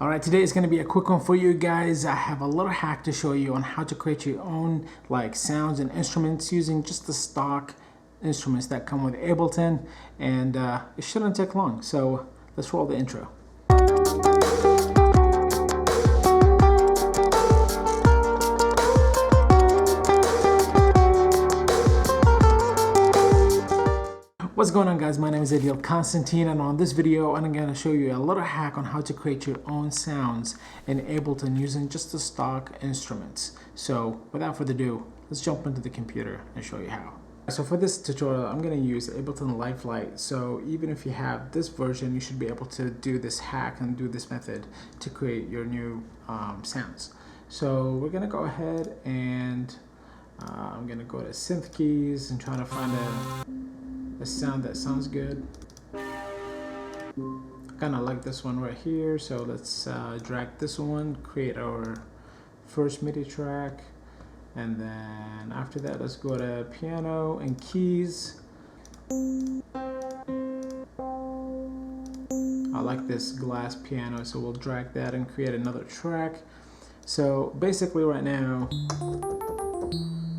Alright, today is going to be a quick one for you guys. I have a little hack to show you on how to create your own sounds and instruments using just the stock instruments that come with Ableton, and it shouldn't take long. So let's roll the intro. What's going on, guys? My name is Adil Constantine, and on this video I'm going to show you a little hack on how to create your own sounds in Ableton using just the stock instruments. So without further ado, let's jump into the computer and show you how. So for this tutorial, I'm going to use Ableton Lite. So even if you have this version, you should be able to do this hack and do this method to create your new sounds. So we're going to go ahead and I'm going to go to synth keys and try to find a sound that sounds good. Kind of like this one right here, so let's drag this one, create our first MIDI track, and then after that let's go to piano and keys. I like this glass piano, so we'll drag that and create another track. So basically right now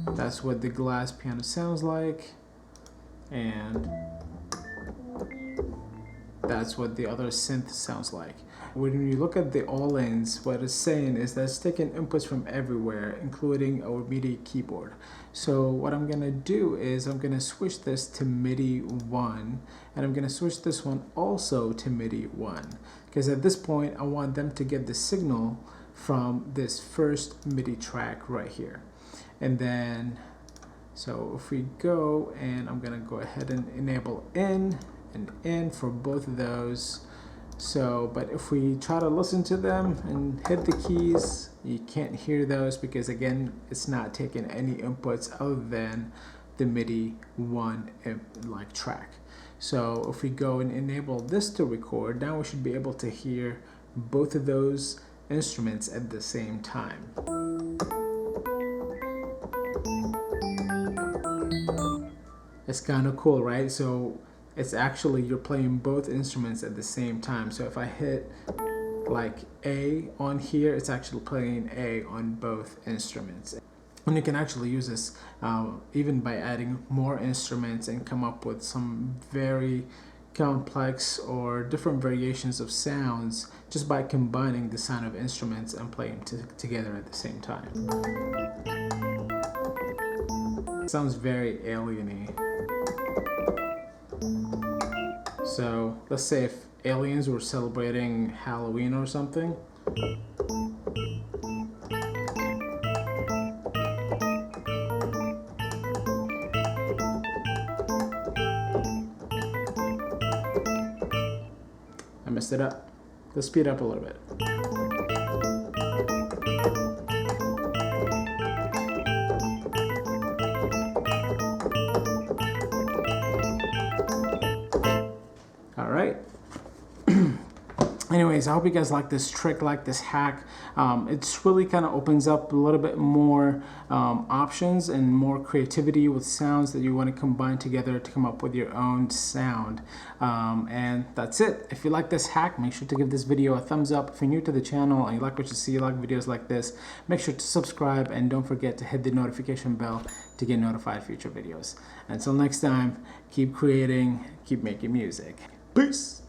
that's what the glass piano sounds like, and that's what the other synth sounds like. When you look at the all-ins, what it's saying is that it's taking inputs from everywhere, including our MIDI keyboard. So what I'm gonna do is I'm gonna switch this to MIDI 1, and I'm gonna switch this one also to MIDI 1, because at this point I want them to get the signal from this first MIDI track right here. And then so if we go, and I'm gonna go ahead and enable in and in for both of those. So, but if we try to listen to them and hit the keys, you can't hear those because again, it's not taking any inputs other than the MIDI 1 track. So if we go and enable this to record, now we should be able to hear both of those instruments at the same time. It's kind of cool, right? So it's actually, you're playing both instruments at the same time. So if I hit like A on here, it's actually playing A on both instruments. And you can actually use this even by adding more instruments and come up with some very complex or different variations of sounds just by combining the sound of instruments and playing together at the same time. It sounds very alien-y. So let's say if aliens were celebrating Halloween or something. I messed it up. Let's speed up a little bit. Alright. Anyways, I hope you guys like this trick, like this hack. It's really kind of opens up a little bit more options and more creativity with sounds that you want to combine together to come up with your own sound. And that's it. If you like this hack, make sure to give this video a thumbs up. If you're new to the channel and you like what you see, you like videos like this, make sure to subscribe and don't forget to hit the notification bell to get notified future videos. Until next time, keep creating, keep making music. Peace!